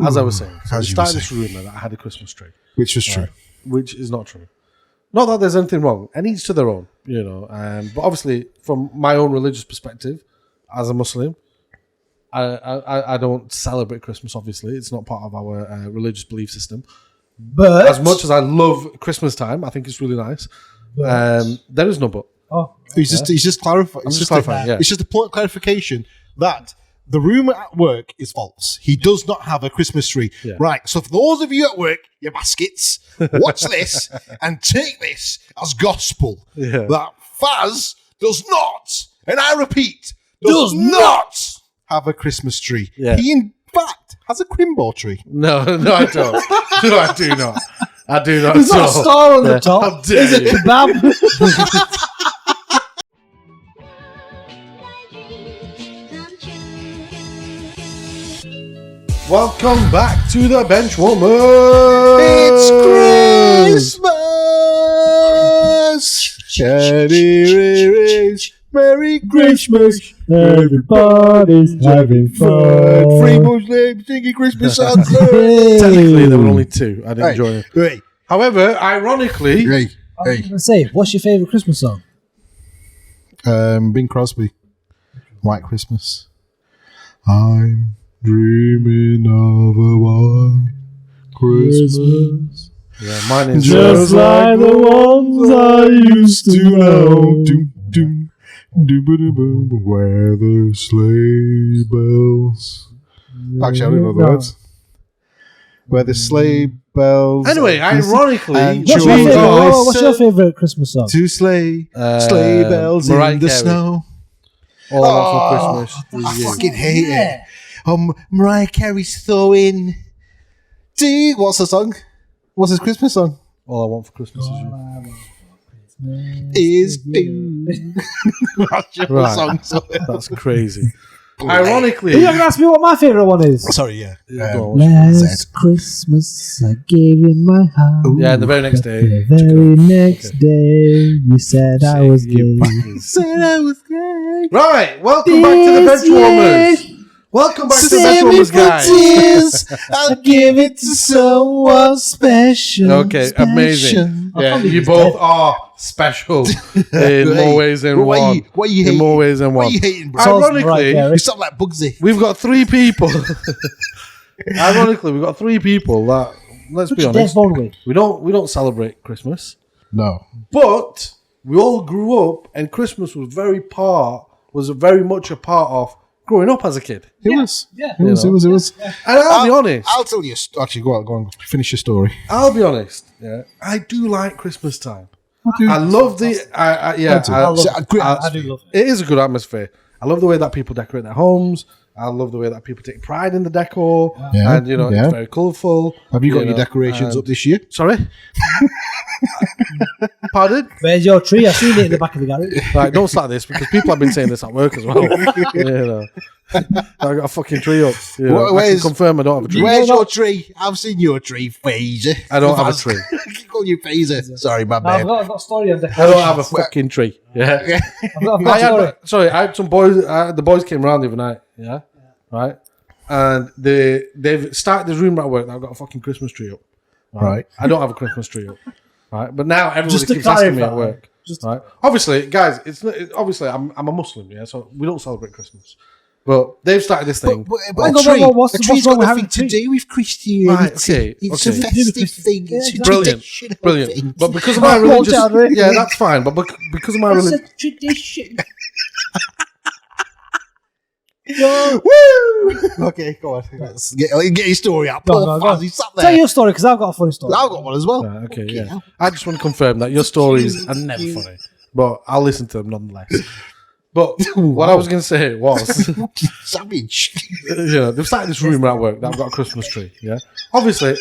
As I was saying, so we started this rumour that I had a Christmas tree. Which was true. Which is not true. Not that there's anything wrong, and each to their own, but obviously, from my own religious perspective, as a Muslim, I don't celebrate Christmas, obviously. It's not part of our religious belief system. But as much as I love Christmas time, I think it's really nice. There is no but. Oh, he's just clarifying. It's just a point of clarification that the rumour at work is false. He does not have a Christmas tree. Yeah. Right. So for those of you at work, you baskets, watch this and take this as gospel. Yeah. That Faz does not, and I repeat, does not have a Christmas tree. Yeah. He in fact has a Crimbo tree. No, I don't. No, I do not. I do not. There's not a star on the top. Is it kebab? Welcome back to the Benchwarmers. It's Christmas. Merry Christmas. Everybody's having fun. Free Muslims singing Christmas songs. Technically, there were only two. I didn't join it. Hey. However, ironically, I was going to say, what's your favourite Christmas song? Bing Crosby, White Christmas. I'm dreaming of a white Christmas. Yeah, mine is just like the ones I used to know. Where the sleigh bells. Actually, I don't know the words. Where the sleigh bells. Anyway, ironically, what's your favourite Christmas song? To sleigh bells in the snow. All I Want for Christmas. I fucking hate it. Mariah Carey's throwing. What's the song? What's his Christmas song? All I Want for Christmas is you. That's your song. That's crazy. Ironically, you haven't asked me what my favourite one is. Sorry, yeah. Last Christmas I gave you my heart. Yeah, and the very next day. The very next day you said I was gay. Said I was gay. Right, welcome back to the Benchwarmers. Welcome back to the Benchwarmers, guys. I'll give it to someone special. Okay, amazing. Yeah, you both are special in more ways than one. What are you hating? In more ways than one. What are you hating, bro? Ironically, you sound like Bugsy. We've got three people. Ironically, we've got three people that, let's be honest, we don't celebrate Christmas. No. But we all grew up, and Christmas was very much a part of growing up as a kid. It was. Yeah. It was. And I'll be honest. I'll tell you. Actually, go on. Finish your story. I'll be honest. Yeah, I do like Christmas time. I love the. I do love it. It is a good atmosphere. I love the way that people decorate their homes. I love the way that people take pride in the decor. Yeah. And it's very colourful. Have you got your decorations up this year? Sorry. Pardon? Where's your tree? I've seen it in the back of the garage. Right, don't start this because people have been saying this at work as well. I got a fucking tree up. I can confirm I don't have a tree. Where's your tree? I've seen your tree, Phaser. I don't have a tree. I keep calling you Phaser. Sorry, my bad. I've got a story on decorations. I don't have a fucking tree. Yeah. I had some boys. The boys came around the other night. Yeah. Right. And they've started this room at work that I've got a fucking Christmas tree up. Right. I don't have a Christmas tree up. Right. But now everybody keeps asking me at work. Right. Obviously, guys, obviously I'm a Muslim, yeah, so we don't celebrate Christmas. But they've started this thing. But a tree's got nothing to do with Christianity. Right, okay. It's a festive thing. It's a brilliant. Thing. But because of my religious... Yeah, that's fine. But because of my religion... It's a tradition. Woo! Okay, go on. Let's get your story out. Paul Faz, he's sat there. Tell your story because I've got a funny story. I've got one as well. Okay, yeah. I just want to confirm that your stories are never funny, but I'll listen to them nonetheless. But what I was going to say was... Savage. They've started this rumour at work that I've got a Christmas tree, yeah? Obviously...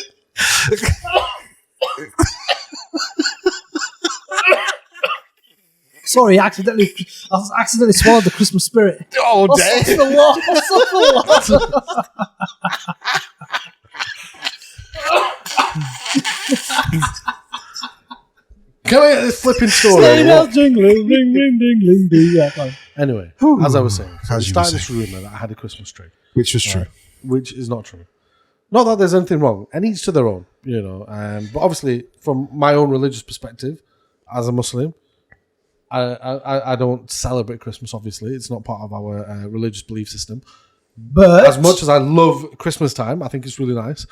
Sorry, I accidentally swallowed the Christmas spirit. Oh, damn. That's a lot. Can I get this flipping story? Sleigh bells jingling, ding, ding, ding, ding, ding. Yeah, go on. Anyway, as I was saying, we started this rumour that I had a Christmas tree. Which was true. Which is not true. Not that there's anything wrong, and each to their own, But obviously, from my own religious perspective, as a Muslim, I don't celebrate Christmas. Obviously, it's not part of our religious belief system. But as much as I love Christmas time, I think it's really nice.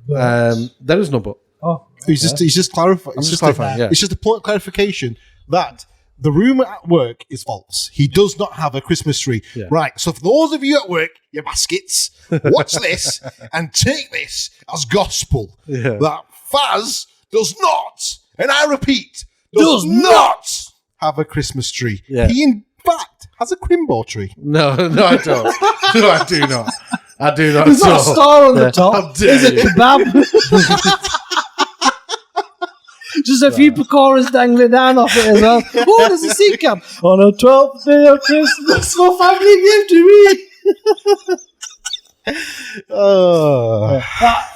There is no but. Oh, he's just clarifying. I'm just clarifying. It's just a point of clarification that the rumor at work is false. He does not have a Christmas tree. Yeah. Right. So for those of you at work, you baskets, watch this and take this as gospel. Yeah. That Faz does not, and I repeat, does not have a Christmas tree. Yeah. He in fact has a Crimbo tree. No, I don't. No, I do not. I do not. there's not a star on the top. How dare There's a you. kebab. Just a few pakoras dangling down off it as well. Oh, there's a sea cab. On a 12th day of Christmas, my family gave to me.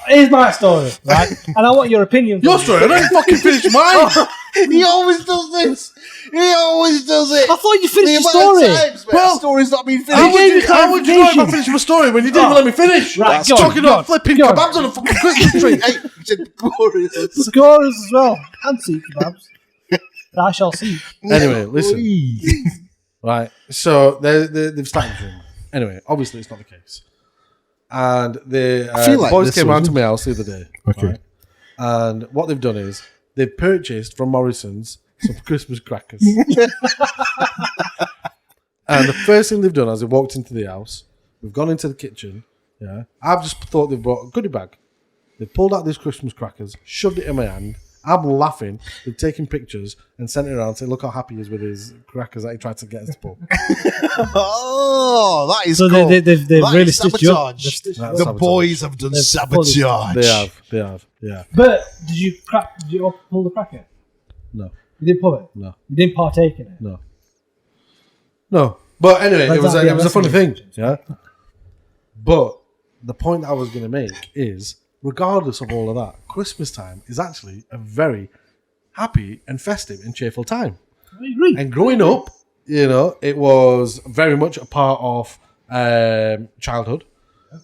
Here's my story, right? And I want your opinion. Your story. I don't fucking finish mine. He always does this. He always does it. I thought you finished the amount of story. times, the story's not been How finished. would you know if I finished my story when you didn't even let me finish? Right, That's talking about flipping kebabs on a fucking Christmas tree. Hey, it's glorious. Scorers as well. And sea kebabs. I shall see. Anyway, listen. Right, so they've started the room. Anyway, obviously it's not the case. And the boys came round to my house the other day. Okay. Right? And what they've done is they've purchased from Morrison's some Christmas crackers. And the first thing they've done as they walked into the house, we've gone into the kitchen. Yeah, I've just thought they've brought a goodie bag. They pulled out these Christmas crackers, shoved it in my hand. I'm laughing. They've taken pictures and sent it around saying, look how happy he is with his crackers that he tried to get us to pull. Oh, that is so cool. they've That really is stitched you up. sabotage. That's The sabotage. boys have done sabotage. They have, yeah. But did you pull the cracker? No, You didn't pull it? no, You didn't partake in it? no. But anyway, it was a that's funny the thing, yeah. But the point that I was going to make is, regardless of all of that, Christmas time is actually a very happy and festive and cheerful time. I agree. And growing up, it was very much a part of childhood.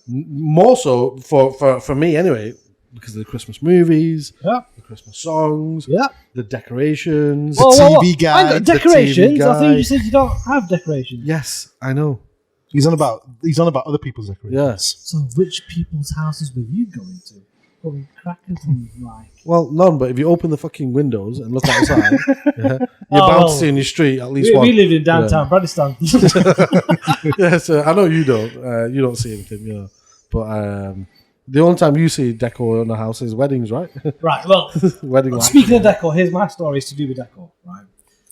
More so for me anyway, because of the Christmas movies, Yeah. the Christmas songs, Yeah. the decorations. TV guide, I got the decorations. TV I think guide. you said you don't have decorations. Yes, I know. He's on about other people's decorations. Yes. So which people's houses were you going to? Pulling crackers and like... Well, none, but if you open the fucking windows and look outside, you're bound well, to see in your street at least one. We lived in downtown Bradiston. Yes, I know you don't. You don't see anything, But the only time you see decor in the house is weddings, right? Right, well, Wedding lights. speaking of decor, here's my story to do with decor, right?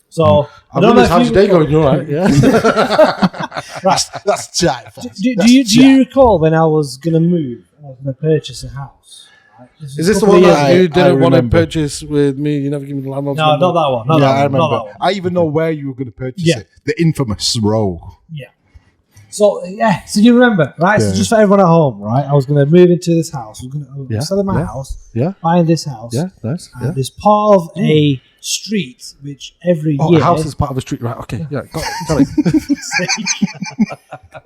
So, I I'm don't know really, how's if your you day going? You all right? Yeah. That's chat. do you recall when I was going to move, I was going to purchase a house? Right? Is this the one that you didn't want to purchase with me? You never give me the landlord's No, number? not that one. Not Yeah, that I one, not remember. that one. I even know where you were going to purchase Yeah. it. The infamous row. Yeah. So you remember, right? Yeah. So just for everyone at home, right? I was going to move into this house. I was going to sell my house, Yeah, buying this house. yeah, nice. And Yeah. it's part of a street which every Oh, year... a house is part of a street, right? Okay, yeah, got it.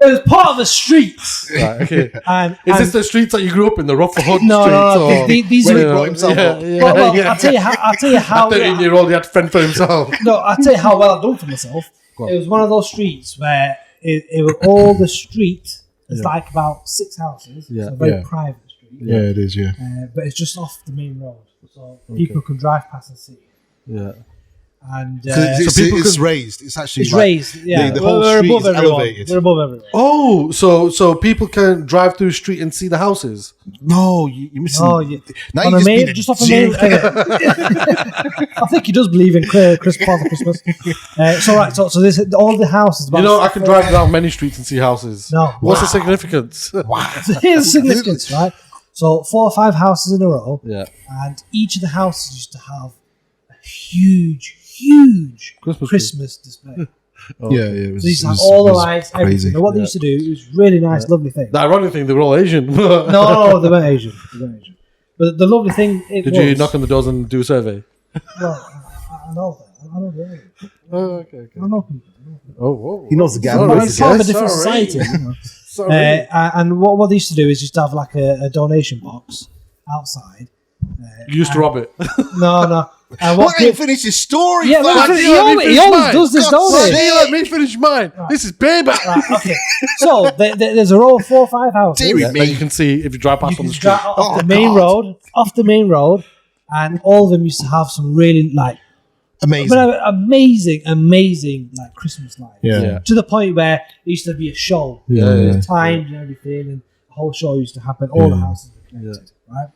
It was part of a street. Right, okay. And, Is this the streets that you grew up in, the Rutherford No, streets? no, or- these When are... he brought himself up. Well, yeah. I'll tell you how... 13-year-old, he had to fend for himself. No, I'll tell you how well I've done for myself. on. It was one of those streets where it was all the street. It's Yeah. like about 6 houses. Yeah. It's a very Yeah. private street. Yeah, it is, yeah. But it's just off the main road. So people can drive past and see it. Yeah. And It's, So people it's can- raised. It's actually it's like- raised. Yeah, the whole we're street above is everyone. elevated. We're above everyone. Oh, so people can drive through the street and see the houses. No, you're missing. Oh, yeah. Now On you're a main, being just off a main. I think he does believe in Christmas. So this all the houses. I can drive down many streets and see houses. No. What's the Wow. significance? Here's the significance, right? So 4 or 5 houses in a row, Yeah. and each of the houses used to have a huge Christmas display. Oh. Yeah, yeah. It was, So they used to it have was- all it the was lights, crazy. everything. And what they used to do, it was really nice, lovely thing. The ironic thing, they were all Asian. No, they weren't Asian. But the lovely thing Did you knock on the doors and do a survey? Well, I know that. I know the area. Oh, okay. I know people. Oh, whoa. He knows the guy. Sorry, Well, it's part of a guys, different sorry. society. Sorry. And what they used to do is just have like a donation box outside. You used to rob it. No. And Let him finish his story. Yeah, fam. he always does this, don't he? Let me finish mine. Right. This is payback. Right, okay. So there's a row of 4 or 5 houses that you can see if you drive past on the street. off the main road, and all of them used to have some really like amazing like Christmas lights. Yeah. To the point where it used to be a show. Yeah. It was timed and everything, and the whole show used to happen. All the houses were connected, right?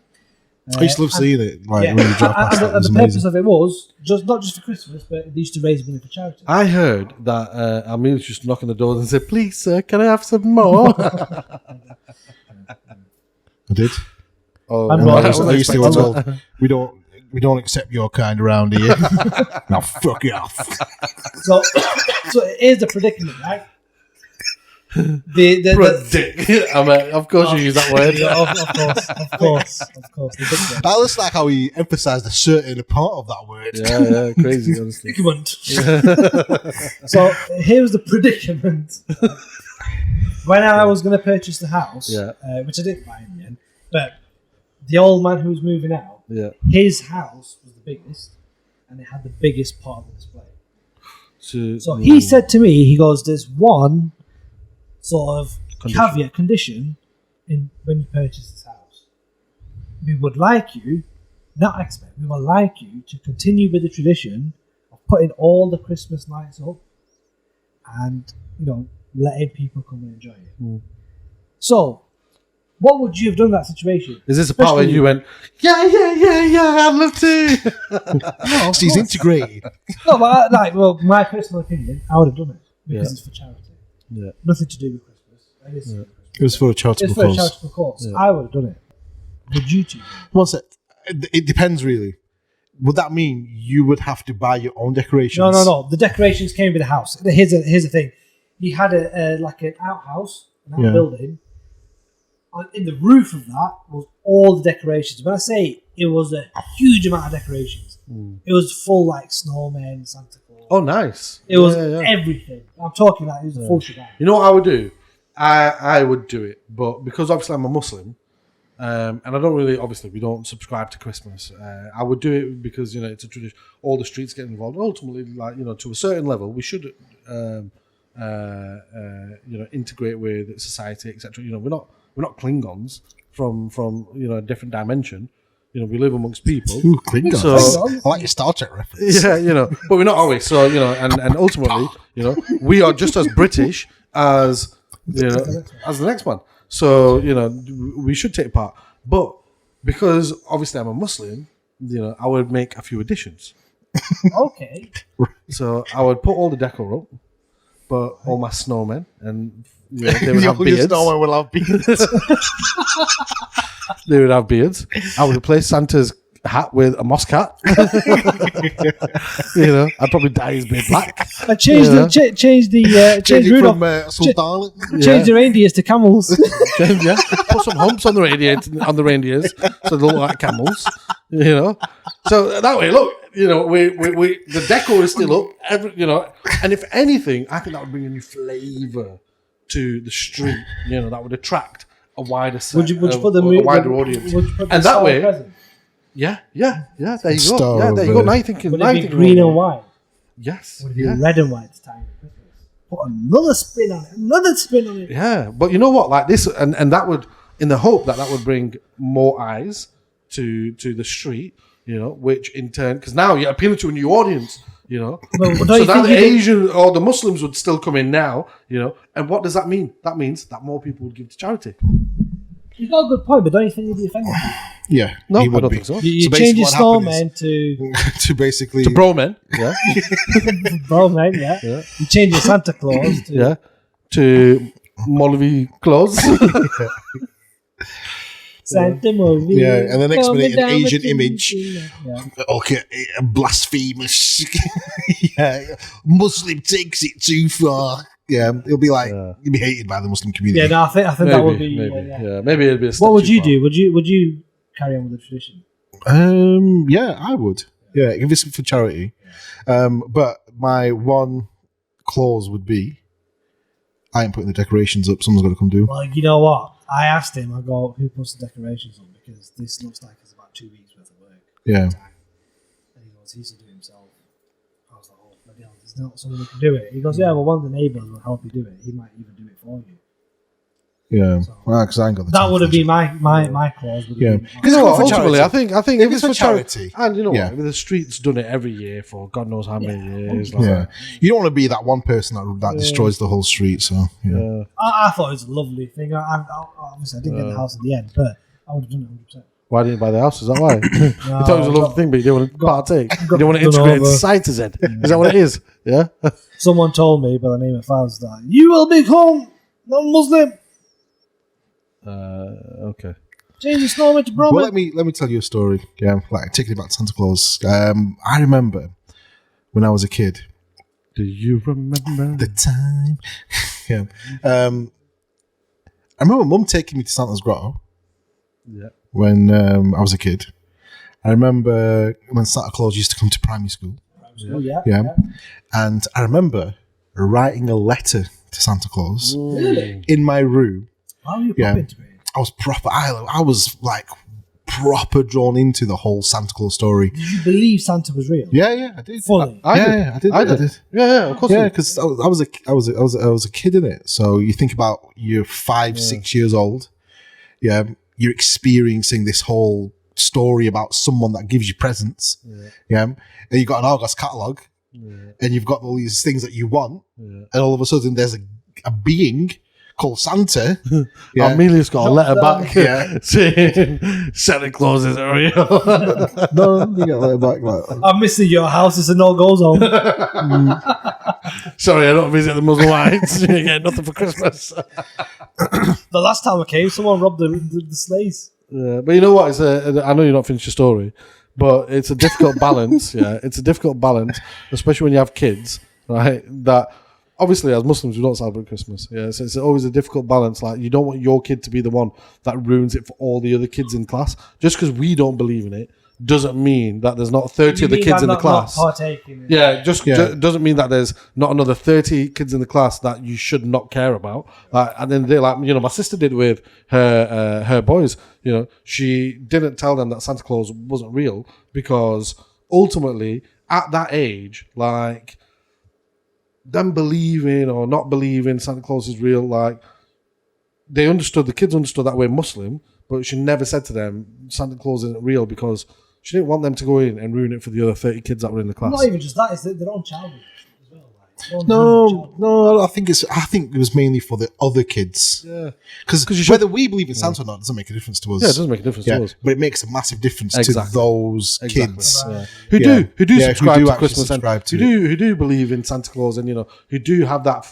I used to love seeing it. Like, when you drive past and the purpose of it was not just for Christmas, but they used to raise money for charity. I heard that Amir used to knock on the doors and say, "Please, sir, can I have some more?" I did. Oh, I used to as well. We don't accept your kind around here. Now fuck it off. So here's the predicament, right? Of course you use that word. Of course. That looks like how he emphasised a certain part of that word. Yeah, crazy, honestly. So here's the predicament. When I was going to purchase the house, which I didn't buy in the end, but the old man who was moving out, his house was the biggest, and it had the biggest part of the display. So he said to me, he goes, "There's one sort of caveat condition in when you purchase this house. We would like you, we would like you to continue with the tradition of putting all the Christmas lights up and, letting people come and enjoy it." So, what would you have done in that situation? Is this a part where you went, yeah, I'd love to? No, she's integrated. No, but my personal opinion, I would have done it because it's for charity. Yeah. Nothing to do with Christmas. It was for a charitable cause. It's for a charitable cause. Yeah. I would have done it. Would you two? One sec. It depends, really. Would that mean you would have to buy your own decorations? No. The decorations came with the house. Here's the thing. He had an outhouse, an outbuilding. In the roof of that was all the decorations. When I say it was a huge amount of decorations, it was full like snowmen, Santa Claus. Oh, nice. It was everything. I'm talking like it was a full shebang. You know what I would do? I would do it, but because obviously I'm a Muslim, and I don't really, obviously we don't subscribe to Christmas. I would do it because it's a tradition. All the streets get involved. Ultimately, to a certain level, we should, integrate with society, etc. We're not Klingons from a different dimension. We live amongst people. Ooh, Klingons. So, I like your Star Trek reference. Yeah, but we're not always. So, and ultimately, we are just as British as as the next one. So, we should take part. But because obviously I'm a Muslim, I would make a few additions. Okay. So I would put all the decor up, but all my snowmen and they would have beards. Snowmen will have beards. They would have beards. I would replace Santa's hat with a moss hat. I'd probably dye his beard black. I change the reindeers to camels. Put some humps on the reindeers so they look like camels. So that way, look, we the decor is still up. And if anything, I think that would bring a new flavour to the street. That would attract a wider set, would you put a wider audience, and that way, present? Yeah. There you go. Yeah, there you go. Now you're thinking. Would it be green and white? Yes. Would it be red and white this time? Put another spin on it. Yeah, but you know what? Like this, and that would, in the hope that would bring more eyes to the street. Which in turn, because now you're appealing to a new audience. Well, so now the Asian or the Muslims would still come in now. And what does that mean? That means that more people would give to charity. You've got a good point, but don't you think you'd be offended? Yeah, no, I don't think so. You change your snowman to basically Broman, yeah, Broman, yeah. You change your Santa Claus to Molly Claus. Santa Movie. Yeah, and the next minute, an Asian image. Yeah. Okay, blasphemous. Muslim takes it too far. Yeah, it'll be like you'll be hated by the Muslim community. Yeah, no, I think maybe, that would be. Maybe it'd be. What would you do? Would you carry on with the tradition? Yeah, I would. Yeah, if it's for charity. But my one clause would be, I ain't putting the decorations up. Someone's got to come do. Well, you know what? I asked him. I go, who puts the decorations on? Because this looks like it's about 2 weeks worth of work. Yeah. And he goes, he used to do it himself. I was like, oh, bloody hell, there's not someone who can do it. He goes, yeah, well, one of the neighbours will help you do it. He might even do it for you. Yeah, because I ain't got the that would have been my clause. Yeah, because ultimately, I think if it's for charity, and you know yeah. what, the street's done it every year for God knows how many years. Yeah, you don't want to be that one person that destroys the whole street. So yeah, I thought it was a lovely thing. Obviously, I didn't get the house in the end, but I would have done it 100%. Why didn't you buy the house? Is that why? You thought it was a lovely thing, but you didn't want to partake. You didn't want to integrate into society. Is that what it is? Yeah. Someone told me by the name of Faz that you will become non-Muslim. Okay. Change the snowman to Brahmin. Well, let me tell you a story. Yeah, like taking it back to Santa Claus. I remember when I was a kid. Do you remember the time? Yeah. I remember Mum taking me to Santa's grotto. Yeah. When I was a kid, I remember when Santa Claus used to come to primary school. Yeah. And I remember writing a letter to Santa Claus in my room. How are you popping to me? I was proper. I was like proper drawn into the whole Santa Claus story. Did you believe Santa was real? Yeah, I did. Fully. I did. Yeah, of course. Yeah, because I was a kid in it. So you think about you're 5, 6 years old. Yeah, you're experiencing this whole story about someone that gives you presents. Yeah, and you've got an Argos catalogue, and you've got all these things that you want, and all of a sudden there's a being called Santa. Amelia's got a letter back saying Santa Claus isn't real. No, you get a letter back. Like, I'm missing your house. It's a no-go zone. Sorry, I don't visit the Muslim whites. You get nothing for Christmas. The last time I came, someone robbed the sleighs. Yeah, but you know what? I know you're not finished your story, but it's a difficult balance. Yeah, it's a difficult balance, especially when you have kids, right? That obviously, as Muslims, we don't celebrate Christmas. Yeah, so it's always a difficult balance. Like, you don't want your kid to be the one that ruins it for all the other kids in class. Just because we don't believe in it doesn't mean that there's not 30 other kids in the class. Just doesn't mean that there's not another 30 kids in the class that you should not care about. Like, and then my sister did with her boys. You know, she didn't tell them that Santa Claus wasn't real because ultimately, at that age, like, them believing or not believing Santa Claus is real, like, the kids understood that we're Muslim, but she never said to them Santa Claus isn't real because she didn't want them to go in and ruin it for the other 30 kids that were in the class. Not even just that, it's their own child as well. No, I think it was mainly for the other kids. Yeah, because whether we believe in Santa or not doesn't make a difference to us. Yeah, it doesn't make a difference to us, but it makes a massive difference to those kids who do subscribe to Christmas and who do believe in Santa Claus, and who do have that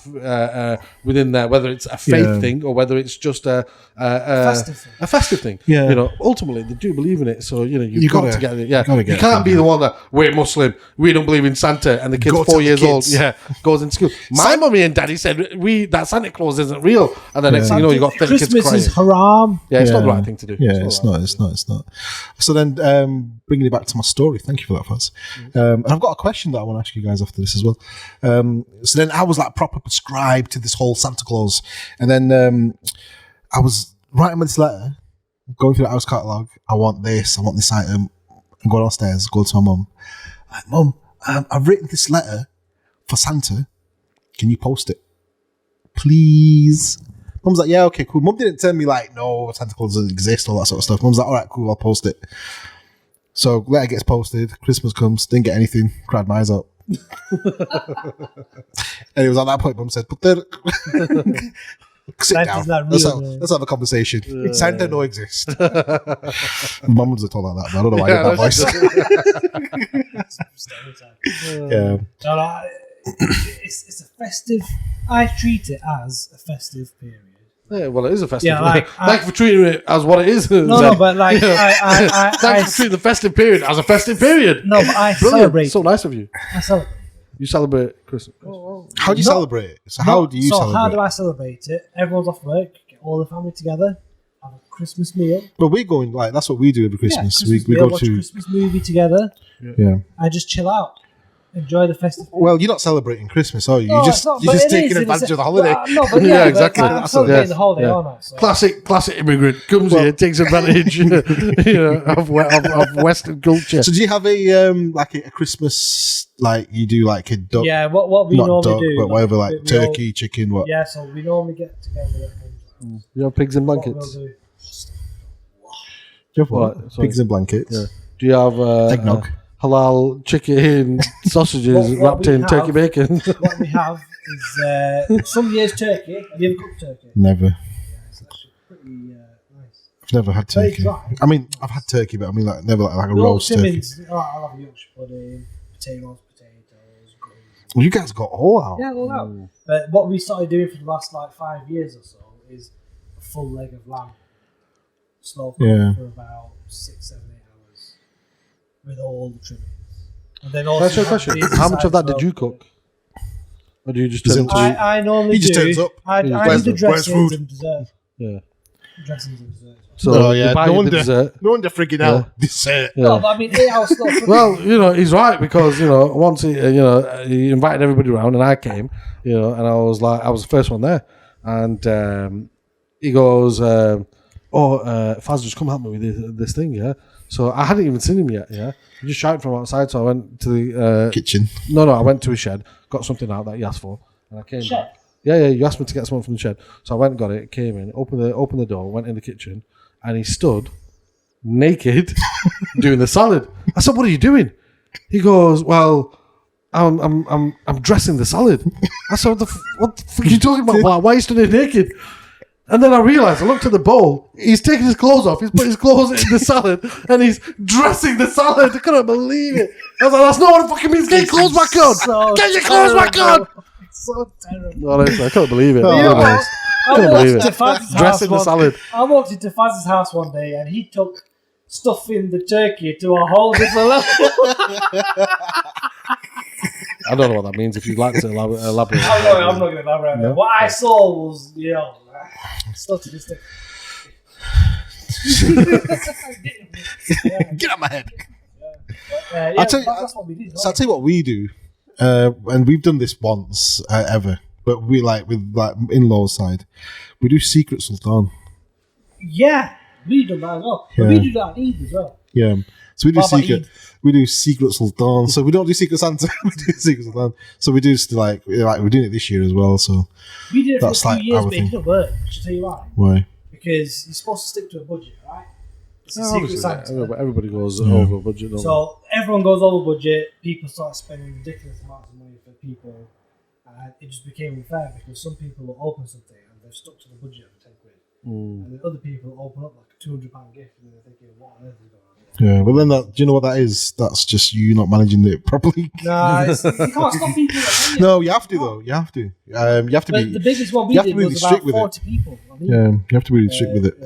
within there, whether it's a faith thing or whether it's just a festive thing. Yeah, ultimately they do believe in it. So you've got to get it. Yeah, you can't be the one that we're Muslim, we don't believe in Santa, and the kid's 4 years old. Yeah. Goes into school. My mummy and daddy said that Santa Claus isn't real, and the next thing you know, you got 30 kids crying. Christmas is haram. Yeah, it's not the right thing to do. Yeah, it's not. So then, bringing it back to my story, thank you for that, Faz. And I've got a question that I want to ask you guys after this as well. So then I was like proper prescribed to this whole Santa Claus, and then I was writing this letter, going through the house catalogue. I want this item. I'm going downstairs, go to my mum. Like, Mum, I've written this letter for Santa, can you post it, please? Mum's like, yeah, okay, cool. Mum didn't tell me like, no, Santa Claus doesn't exist, all that sort of stuff. Mum's like, all right, cool, I'll post it. So letter gets posted, Christmas comes, didn't get anything, cried my eyes out. And it was at that point Mum said, but then sit down, let's have a conversation. Santa no exist. Mum would have told her that, but I don't know why I did that voice. Yeah. No, it's a festive. I treat it as a festive period. Yeah, well, it is a festive period. Thank you for treating it as what it is. No, but like, thank you for treating the festive period as a festive period. No, but I celebrate. So nice of you. I celebrate. You celebrate Christmas. How do you celebrate it? So how do you celebrate? So how do I celebrate it? Everyone's off work, get all the family together, have a Christmas meal. But we're going, like, that's what we do every Christmas. We go watch to a Christmas movie together. Yeah. I just chill out. enjoy the festive. Well, you're not celebrating Christmas, are you? You're just taking advantage of the holiday. No, but yeah, exactly. I'm celebrating the holiday, aren't I? So. Classic immigrant comes here, takes advantage of Western culture. So do you have a Christmas, like you do like a duck? Yeah, what we not normally duck, do, but whatever, like turkey, chicken, what? Yeah, so we normally get together. You have pigs in blankets. Do you have what? Pigs in blankets. Yeah. Do you have eggnog? Halal chicken sausages wrapped in turkey bacon? What we have is some years turkey. Have you ever cooked turkey? Never. Yeah, it's actually pretty nice. I've never had turkey. I mean, I've had turkey, but I mean, like never like a roast turkey. I'll have Yorkshire pudding, potatoes, greens. Well, you guys got all out. Yeah, all out. But what we started doing for the last 5 years or so is a full leg of lamb, slow cooked for about 6, 7, 8 hours with all the trimmings. And then also, that's your question. How much of that did you cook? Or do you just turn I normally he just turns up. I do the dressings and dessert. Yeah. Dressings and dessert. So no wonder frigging out Yeah. dessert. No, but I mean 8 hours slow cooking. Well, he's right because once he invited everybody around and I came, and I was the first one there, and he goes, Faz, just come help me with this thing, yeah. So I hadn't even seen him yet, yeah. He just shouted from outside, so I went to the kitchen. No, I went to his shed, got something out that he asked for, and I came back. Yeah, you asked me to get someone from the shed, so I went and got it. Came in, opened the door, went in the kitchen, and he stood naked doing the salad. I said, "What are you doing?" He goes, "Well, I'm dressing the salad." I said, "What the fuck are you talking about? Why are you standing naked?" And then I realised, I looked at the bowl, he's taking his clothes off, he's put his clothes in the salad, and he's dressing the salad. I couldn't believe it. I was like, that's not what it fucking means. Get your clothes back on. Get your clothes back on. It's so terrible. Honestly, I couldn't believe it. I walked into Faz's dressing the salad. I walked into Faz's house one day, and he took stuffing the turkey to a whole different level. I don't know what that means. If you'd like to elaborate. I'm not going to elaborate. No? What I saw was, stuff to this thing. Get out of my head. I'll tell you, that's what we did. So I'll tell you what we do, and we've done this once ever, but we with in-laws side, we do Secret Sultan. Yeah, we do that as well. Yeah. We do that on Eid as well. Yeah, so we do We do Secret Sultan. So we don't do Secret Santa. We do Secret Sultan. So we do we're doing it this year as well. So we did it for a few years, but it didn't work. Should I tell you why? Why? Because you're supposed to stick to a budget, right? It's a Secret Santa. Everybody goes over budget. So everyone goes over budget. People start spending ridiculous amounts of money for people, and it just became unfair because some people will open something and they're stuck to the budget of £10, and then other people open up like a £200 gift and they're thinking, "What on earth is going on?" Yeah, but then do you know what that is? That's just you not managing it properly. No, you can't stop people. No, you have to though. You have to. You have to be. The biggest one we did was about 40 people. Yeah, you have to be really strict with it.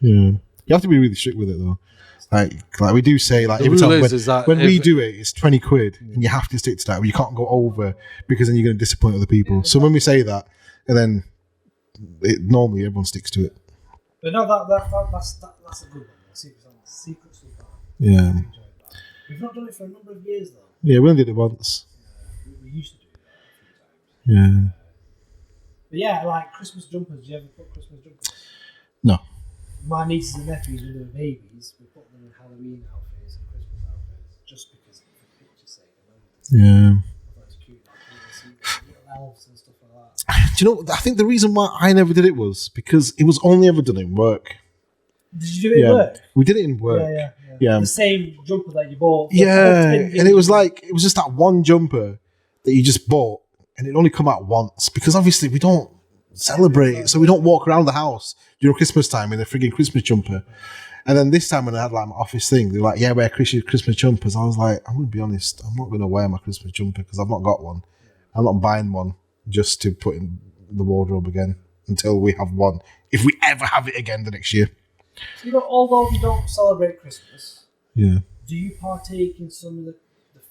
Yeah, you have to be really strict with it though. Like we do say, every time when we do it, it's £20, and you have to stick to that. You can't go over because then you're going to disappoint other people. Yeah, so when we say that, and then normally everyone sticks to it. But no, that's a good one. Secret Sultan. Yeah. We've not done it for a number of years though. Yeah, we only did it once. We used to do it a few times. Yeah. But yeah, like Christmas jumpers. Do you ever put Christmas jumpers? No. My nieces and nephews, when they were babies, we put them in Halloween outfits and Christmas outfits just because for the picture's sake. Yeah. It's cute, little elves and stuff like that. Do you know? I think the reason why I never did it was because it was only ever done in work. Did you do it in work? We did it in work. Yeah. The same jumper that you bought. Yeah, and it was just that one jumper that you just bought, and it only come out once because obviously we don't celebrate it, so we don't walk around the house during Christmas time in a frigging Christmas jumper. And then this time when I had my office thing, they're like, "Yeah, wear Christmas jumpers." I was like, I'm gonna be honest, I'm not gonna wear my Christmas jumper because I've not got one. I'm not buying one just to put in the wardrobe again until we have one. If we ever have it again the next year. So, although we don't celebrate Christmas, do you partake in some of the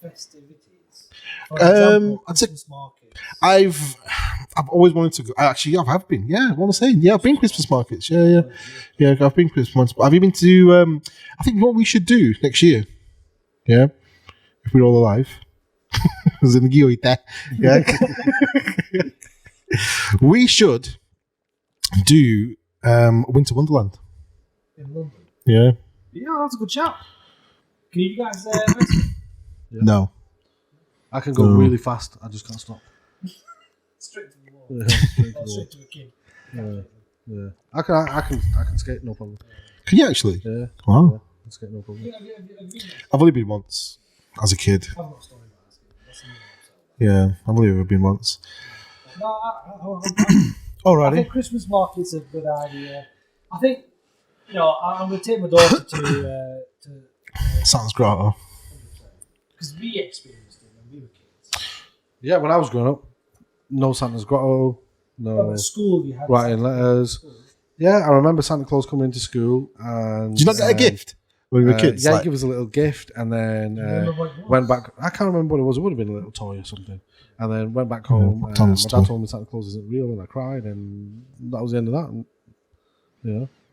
festivities? For example, Christmas markets. I've always wanted to go. Actually, I have been. Yeah, what I'm saying. Yeah, I've been Christmas markets. Yeah. I've been Christmas markets. Have you been to? I think what we should do next year. Yeah, if we're all alive. Yeah. We should do Winter Wonderland. In London? Yeah. Yeah, that's a good shout. Can you guys Yeah. No. I can go really fast. I just can't stop. straight to the wall? Yeah, straight to Or the straight to the king? yeah. I can skate, no problem. Can you actually? Yeah. Wow. Yeah, I can skate, no problem. Have you been there? I've only been once as a kid. I've got a story about asking. That's something else. Yeah, I've only ever been once. No, I Alrighty. think Christmas market's a good idea. I think, I'm going to take my daughter to Sounds grotto. because we experienced it when we were kids. Yeah, when I was growing up, no Santa's grotto, But no at school, you had writing letters. Yeah, I remember Santa Claus coming into school and... Did you not get a gift when we were kids? Yeah, Like- he gave us a little gift and then remember what it was? went back. I can't remember what it was. It would have been a little toy or something. And then went back home. My Thomas dad toy. told me Santa Claus isn't real, and I cried, and that was the end of that. And,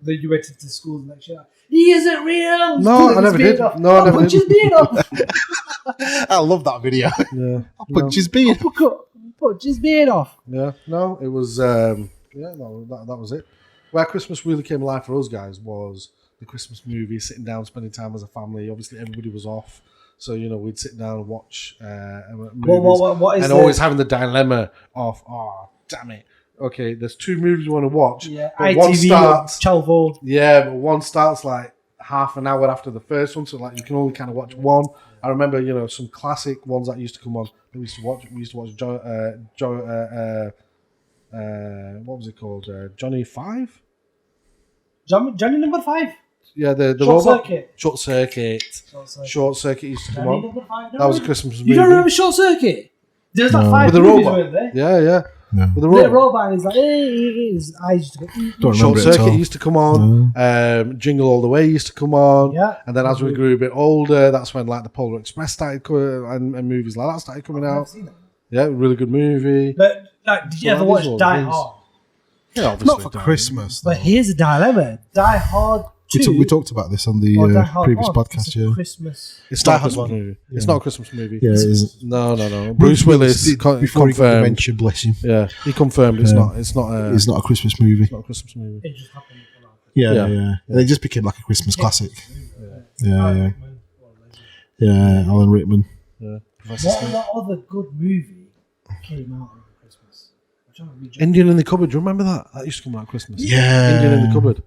Then you went into school the next year. He isn't real. No, Pulling I his never beard did. off. No, I never Punch did. his beard off. I love that video. Yeah, Punch his beard. Punch his beard off. yeah. No, it was. That was it. Where Christmas really came alive for us guys was the Christmas movie, sitting down, spending time as a family. Obviously, everybody was off, so we'd sit down and watch movies, What is and always having the dilemma of, oh, damn it. Okay, there's two movies you want to watch. Yeah, but one ITV starts. Chalvo. Yeah, but one starts like half an hour after the first one, so like you can only kind of watch one. I remember, some classic ones that used to come on. That we used to watch. We used to watch what was it called? Johnny Five. Johnny number 5. Yeah, the Short robot. Circuit. Short Circuit. Short Circuit used to come Johnny on. number 5. That was a Christmas movie. You don't remember Short Circuit? There's like 5 With the movies, robot. weren't there? Yeah. No. With the Little robot. robot, and he's like, hey, his eyes used to go. Don't Short remember it at Circuit all. used to come on. Jingle All the Way used to come on. Yeah. And then as we grew a bit older, that's when like the Polar Express started coming, and movies like that started coming I've never out. seen that. Yeah, really good movie. But did you So ever that watch is what Die it is. Hard? Yeah, obviously. Not for don't. Christmas. But though. here's a dilemma: Die Hard 2. We talked about this on the or Die Hard previous 1. podcast. It's a Yeah. Christmas. It's Die not a Hard Christmas one. movie. It's Yeah. not a Christmas movie. Yeah, it isn't. No. Bruce Willis did before he got confirmed. dementia, bless him. Yeah, he confirmed it's Yeah. not. It's not. It's not a Christmas movie. It's not a Christmas movie. It just happened. Yeah, Yeah. yeah. And it just became like a Christmas classic. Yeah. Yeah, Alan Rickman. Yeah. Professor Snape. What other good movie came out over Christmas? I'm trying to read Indian in the Cupboard. Do you remember that? That used to come out at Christmas. Yeah. Indian in the Cupboard.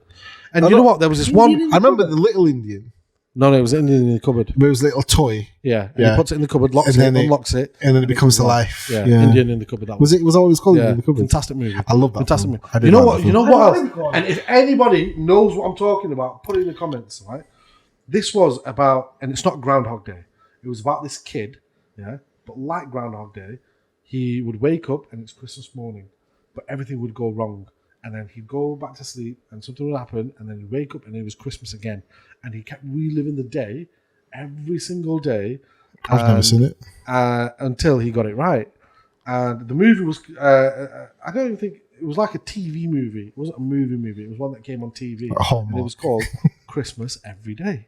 And I you know know- what? There was this one. I remember the little Indian, No, it was Indian in the Cupboard. where it was a little toy, Yeah. And Yeah. he puts it in the cupboard, locks And it, then it- unlocks it. and then it becomes to life. Yeah. Yeah. Indian in the Cupboard. That Was it? Was that what it was called? Yeah. In the cupboard. Fantastic movie. I love that. Fantastic film. movie. I did You know like what? that You know film. what I else? don't know. And if anybody knows what I'm talking about, put it in the comments. Right? This was about, and it's not Groundhog Day. It was about this kid. Yeah. But like Groundhog Day, he would wake up and it's Christmas morning, but everything would go wrong. And then he'd go back to sleep and something would happen. And then he'd wake up and it was Christmas again. And he kept reliving the day every single day. I've never seen it. Until he got it right. And the movie was, I don't even think, it was like a TV movie. It wasn't a movie. It was one that came on TV. Hallmark. And it was called Christmas Every Day.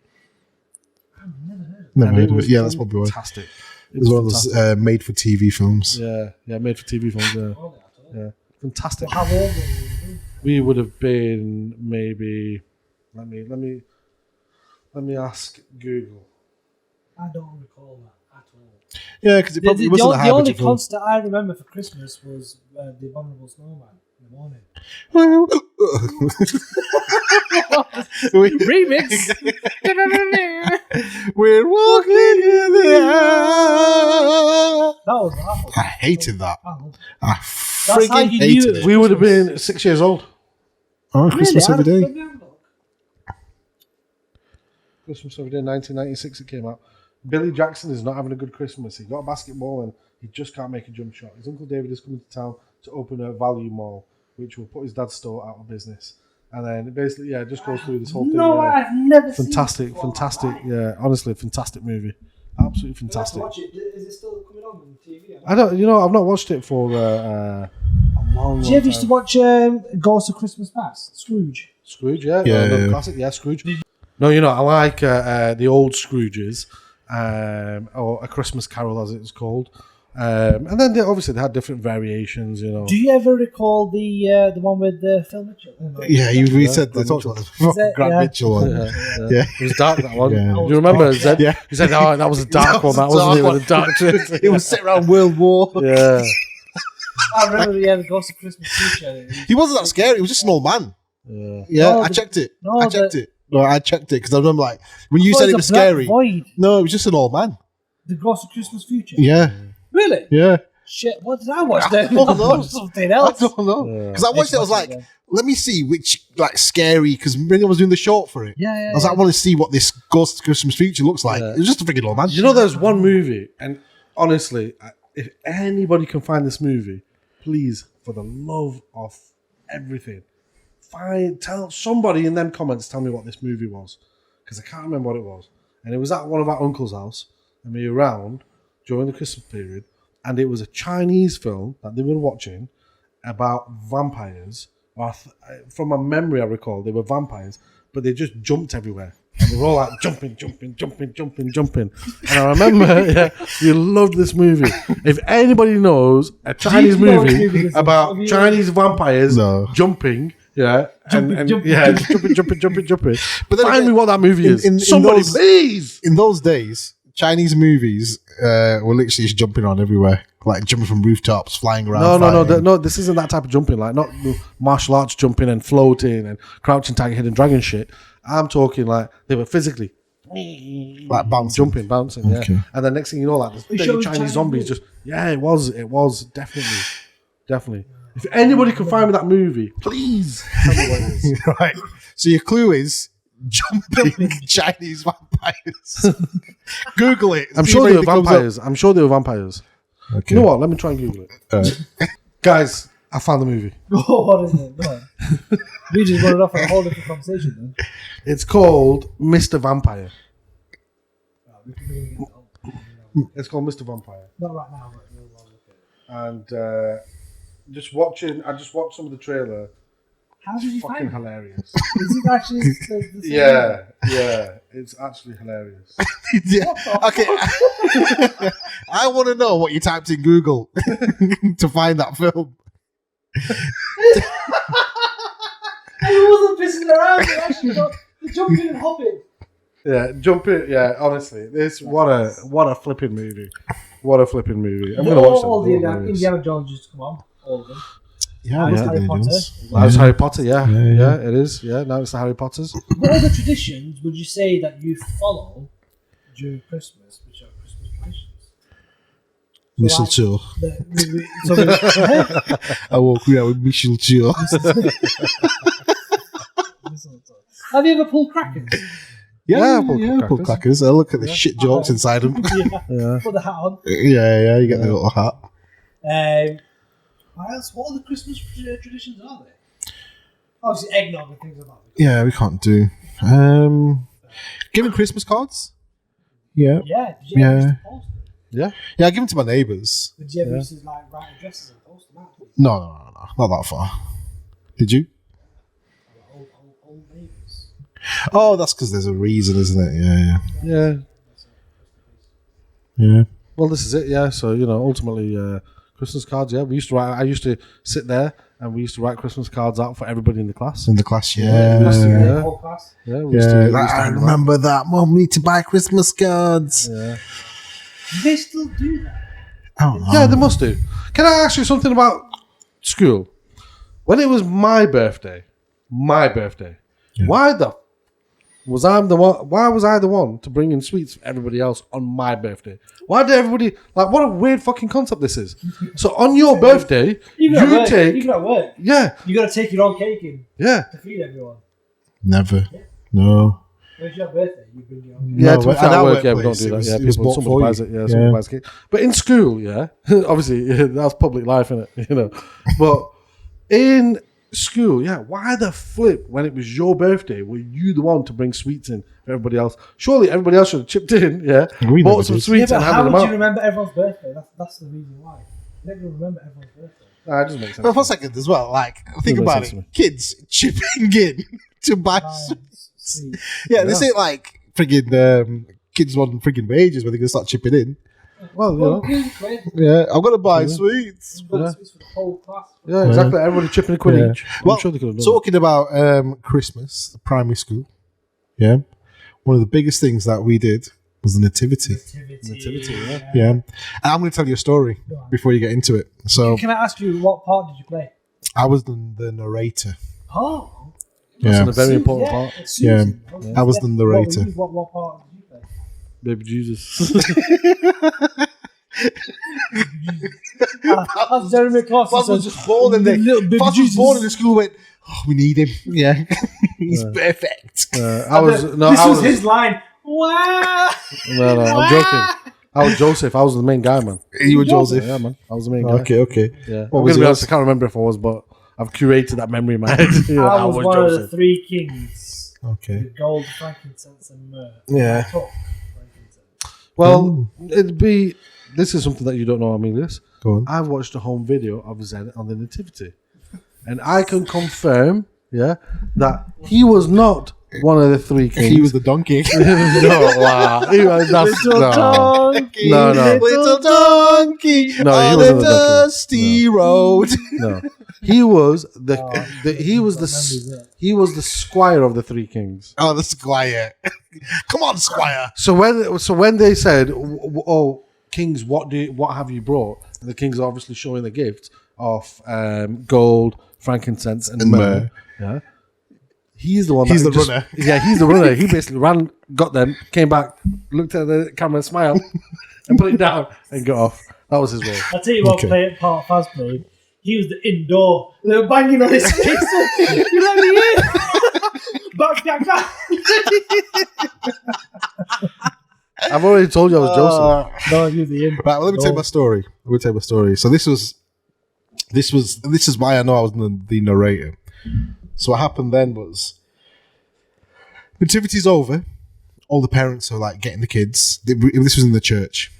Never And heard of was it. Yeah, that's probably why. fantastic. It was one of those made-for-TV films. Yeah, made for TV films. Yeah, fantastic. How old were you? We would have been maybe. Let me ask Google. I don't recall that at all. Yeah, because it probably The wasn't a high only budget film. concert I remember for Christmas was the Abominable Snowman in the morning. Remix. We're walking in the air. That was awful. I hated that. I loved it. I That's how freaking you hated knew it. We would have been 6 years old. Oh, Christmas Really? every I day. don't know. Christmas Every Day, 1996 it came out. Billy Jackson is not having a good Christmas. He got a basketball and he just can't make a jump shot. His Uncle David is coming to town to open a value mall, which will put his dad's store out of business. And then it basically, it just goes through this whole thing. No, I've never Fantastic, seen it. fantastic. Yeah, honestly, fantastic movie. Absolutely fantastic. Watch it. Is it still coming on TV? I don't, I've not watched it for a long, Did you ever long used to time. watch Ghost of Christmas Past? Scrooge. Scrooge, yeah, Yeah, another yeah. classic, yeah, Scrooge. No, I like the old Scrooges, or A Christmas Carol as it's called. And then obviously they had different variations, you know. Do you ever recall the one with Phil Mitchell? Yeah, we said the talked about the Grant Mitchell one. Yeah. It was dark, that one. Yeah. Do you remember? You said, oh, that was a dark one. That wasn't it, with a dark twist. It was set around World War. Yeah. I remember the Ghost of Christmas Future. He wasn't that scary. He was just an old man. Yeah, I checked it. I checked it because I remember like when you said it was scary. Void. No, it was just an old man. The Ghost of Christmas Future. Yeah. Really? Yeah. Shit, what did I watch then? I don't know. Something else. I don't know. Because I watched it, I was like, let me see which, like, scary, because Ringo was doing the short for it. Yeah. I was like, I want to see what this Ghost of Christmas Future looks like. It was just a freaking old man. You know, there's one movie, and honestly, if anybody can find this movie, please, for the love of everything, tell somebody in them comments, tell me what this movie was. Because I can't remember what it was. And it was at one of our uncle's house, and we were around during the Christmas period, and it was a Chinese film that they were watching about vampires. From my memory, I recall they were vampires, but they just jumped everywhere, and they were all like jumping. And I remember, we loved this movie. If anybody knows a Chinese movie about Chinese vampires jumping. Jumping. But then find me what that movie is. Somebody, please. In those days, Chinese movies were literally just jumping on everywhere, like jumping from rooftops, flying around. No. This isn't that type of jumping. Like not martial arts jumping and floating and crouching, tiger, hidden dragon shit. I'm talking like they were physically like bouncing. bouncing. Okay. Yeah. And the next thing you know, like the Chinese zombies just. Yeah, it was definitely. If anybody can find me that movie, please tell me what it is. Right. So your clue is jumping Chinese vampires. Google it. I'm sure they were vampires. Okay. You know what? Let me try and Google it. Guys, I found the movie. Oh, what is it? No. We just got it off a whole different conversation then. It's called Mr. Vampire. It's called Mr. Vampire. Not right now, but we'll look at it. And I just watched some of the trailer. How did you fucking find it? hilarious. Is it actually the same? Yeah, it's actually hilarious. Okay, I want to know what you typed in Google to find that film. I wasn't pissing around. It actually got the jumping and hopping. Yeah, jumping. Yeah, honestly, what a flipping movie. What a flipping movie. I'm gonna watch all them. the Indiana Jones used to come on. All of them. Yeah, Harry Potter. That was Harry Potter, yeah, it is. Yeah, now it's the Harry Potters. What other traditions would you say that you follow during Christmas, which are Christmas traditions? Mistletoe. I woke up with mistletoe. Have you ever pulled crackers? Yeah, pull crackers. I look at the shit jokes inside them. Put the hat on. Yeah, you get the little hat. What else? What other Christmas traditions are there? Obviously, eggnog and things like that. Yeah, we can't do. Giving Christmas cards? Yeah. Yeah. Did you ever used to post them? Yeah. Yeah, I give them to my neighbours. Did you ever used to write addresses and post them out? No, not that far. Did you? Old neighbours. Oh, that's because there's a reason, isn't it? Yeah. Well, this is it. Yeah. So ultimately. Christmas cards, yeah. I used to sit there and we used to write Christmas cards out for everybody in the class. Whole class. I remember that. Mom, we need to buy Christmas cards. Yeah. Do they still do that? I don't know. Yeah, they must do. Can I ask you something about school? When it was my birthday, why was I the one to bring in sweets for everybody else on my birthday? Why did everybody what a weird fucking concept this is. So on your birthday, you can work. Yeah. You gotta take your own cake in. Yeah. To feed everyone. Never. Yeah. No. When it's your birthday, you bring your own. Yeah, at work, we don't do that. Somebody buys it. Yeah, somebody buys cake. But in school, obviously that's public life, isn't it? But in school, why the flip, when it was your birthday, were you the one to bring sweets in for everybody else? Surely everybody else should have chipped in, bought some sweets and handed them out. How would you remember everyone's birthday? That's the reason why. You never remember everyone's birthday. It doesn't make sense. But for a second as well, think about it. Kids chipping in to buy sweets. Yeah, this ain't like friggin' kids want frigging wages when they're going to start chipping in. Well, Yeah, I'm going to buy sweets. Sweets for the whole class. Yeah, exactly. Everybody chipping a quid each. I'm sure they could have done talking about Christmas, primary school, one of the biggest things that we did was the nativity. Nativity, yeah. And I'm going to tell you a story before you get into it. So, can I ask you, what part did you play? I was the narrator. Oh. That's a very important part. Susan. I was the narrator. What part did you play? Baby Jesus. As Jeremy Clarkson Faz was just born in there. Faz was born in the school. Went, oh, we need him. Yeah, he's perfect. This was his line. Wow. No, I'm joking. I was Joseph. I was the main guy, man. You were Joseph. Yeah, man. I was the main guy. Okay. Yeah. I'm gonna be honest, I can't remember if I was, but I've curated that memory in my head. I was one Joseph. Of the three kings. Okay. The gold, frankincense, and myrrh. Yeah. Well, it'd be. This is something that you don't know, Amelius. Go on. I've watched a home video of Zen on the Nativity, and I can confirm, that he was not one of the three kings. He was the donkey. No, wow. Little donkey. No. Little donkey. No, he wasn't the dusty road. No. He was the squire of the three kings. Oh, the squire! Come on, squire! So when they said, "Oh, kings, what have you brought?" And the kings are obviously showing the gift of gold, frankincense, and myrrh. Yeah, he's the one. He's the runner. Yeah, he's the runner. He basically ran, got them, came back, looked at the camera, smiled, and put it down and got off. That was his role. I'll tell you what part Faz played. He was the indoor. They were banging on his face. You let me in. Back. I've already told you I was Joseph. No, you're the in. Right, well, let me tell you my story. So this is why I know I was the narrator. So what happened then was nativity's over. All the parents are like getting the kids. This was in the church.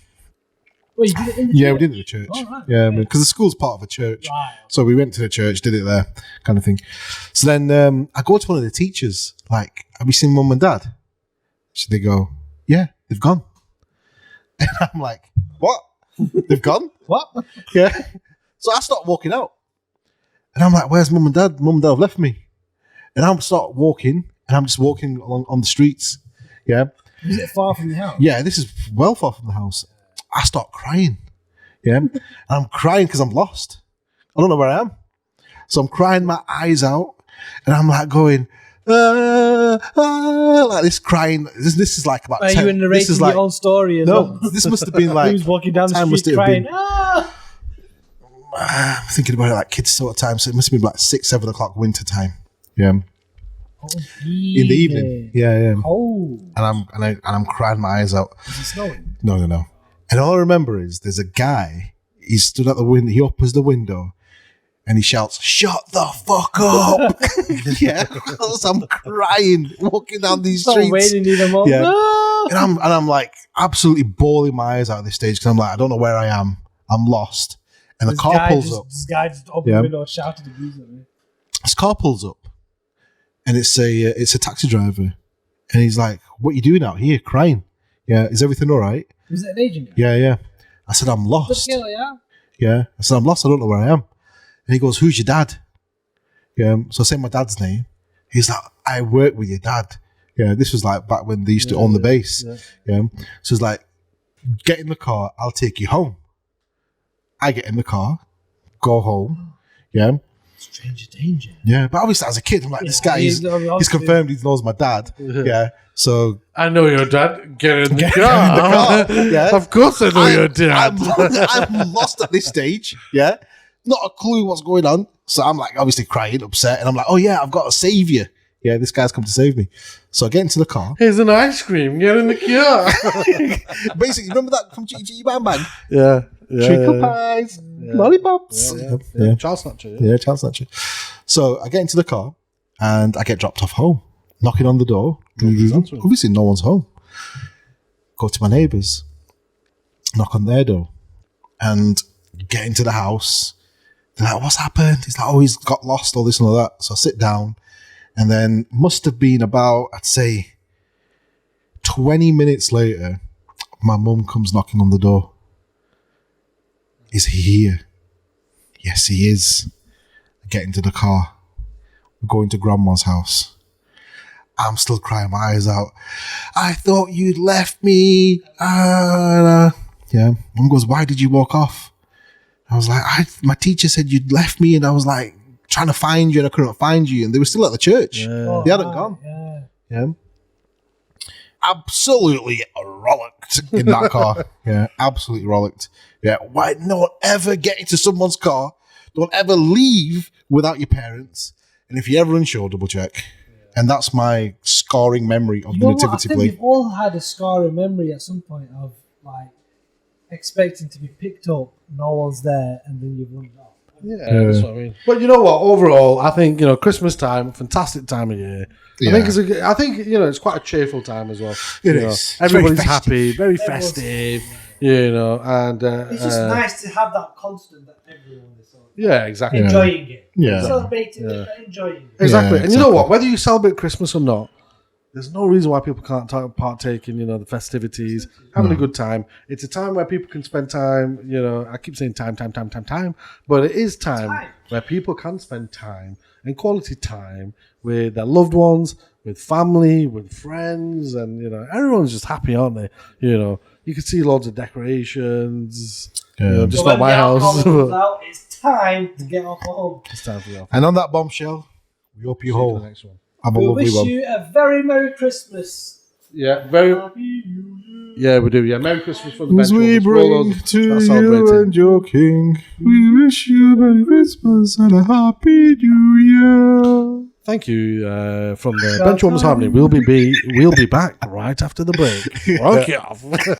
Well, you did it in the church? We did it in the church. Oh, right. Yeah, because the school's part of a church. Right. So we went to the church, did it there, kind of thing. So then I go to one of the teachers, like, have you seen mum and dad? So they go, yeah, they've gone. And I'm like, what? They've gone? What? Yeah. So I start walking out. And I'm like, where's mum and dad? Mum and dad have left me. And I'm start walking, and I'm just walking along on the streets. Yeah. Is it far from the house? Yeah, this is well far from the house. I start crying. Yeah. And I'm crying because I'm lost. I don't know where I am. So I'm crying my eyes out, and I'm like going, like this crying. This is like about. Are you narrating your own story? No, this must have been like. He was walking down the street crying. I'm thinking about it like kids sort of time, so it must have been like 6-7 o'clock winter time. Yeah. In the evening. Yeah. Oh. And I'm crying my eyes out. Is it snowing? No. And all I remember is there's a guy. He stood at the window. He opens the window, and he shouts, "Shut the fuck up!" Yeah, because I'm crying walking down these streets. Waiting even more. Yeah. And I'm like absolutely bawling my eyes out at this stage because I'm like, I don't know where I am. I'm lost. And the car pulls up. This guy just opened the window and shouted abuse at me. This car pulls up, and it's a taxi driver, and he's like, "What are you doing out here, crying? Yeah, is everything all right?" Was it an Asian guy? Yeah. I said, "I'm lost." Yeah. I said, "I'm lost. I don't know where I am." And he goes, "Who's your dad?" Yeah. So I say my dad's name. He's like, "I work with your dad." Yeah. This was like back when they used to own the base. Yeah. So he's like, "Get in the car. I'll take you home." I get in the car, go home. Yeah. Stranger danger. Yeah. But obviously as a kid, I'm like, this guy, he's confirmed he knows my dad. Yeah. So I know your dad. Get in the car. Yeah. Of course I know your dad. I'm lost at this stage. Yeah. Not a clue what's going on. So I'm like obviously crying, upset. And I'm like, oh yeah, I've got to save you. Yeah, this guy's come to save me. So I get into the car. Here's an ice cream. Get in the car. Basically, remember that from G Bang Bang? Yeah. Treacle pies, lollipops. Yeah. Child snatcher. Yeah, child snatcher. So I get into the car and I get dropped off home. Knocking on the door. Obviously, no one's home. Go to my neighbours. Knock on their door. And get into the house. They're like, what's happened? He's like, oh, he's got lost, all this and all that. So I sit down. And then must have been about, I'd say, 20 minutes later, my mum comes knocking on the door. Is he here? Yes, he is. I get into the car. We're going to Grandma's house. I'm still crying my eyes out. I thought you'd left me. Yeah. Mum goes, why did you walk off? I was like, my teacher said you'd left me, and I was like trying to find you, and I couldn't find you, and they were still at the church. Yeah. They hadn't gone. Yeah. Absolutely rollicked in that car. Yeah, absolutely rollicked. Yeah, why don't ever get into someone's car? Don't ever leave without your parents. And if you're ever unsure, double check. And that's my scarring memory of the nativity play. We've all had a scarring memory at some point of like expecting to be picked up, no one's there, and then you've run off. Yeah, that's what I mean. But you know what? Overall, I think Christmas time, fantastic time of year. Yeah. I think it's quite a cheerful time as well. It is. Everybody's happy, very festive. And it's just nice to have that constant that everyone is exactly enjoying it. Yeah, celebrating it, but enjoying it. Exactly. And you know what? Whether you celebrate Christmas or not, there's no reason why people can't partake in the festivities, having a good time. It's a time where people can spend time. I keep saying time, but it is time where people can spend time and quality time with their loved ones, with family, with friends, and everyone's just happy, aren't they? You can see loads of decorations. Just not my house. It's time to get off home. It's time for you. And on that bombshell, we hope you all have a we lovely wish one. you a very Merry Christmas. Yeah, Happy New Year. Yeah, we do. Yeah, Merry Christmas from the bench. As we bring to you and your King, we wish you a Merry Christmas and a Happy New Year. Thank you from the Benchwarmers Harmony. We'll be back right after the break. Okay off.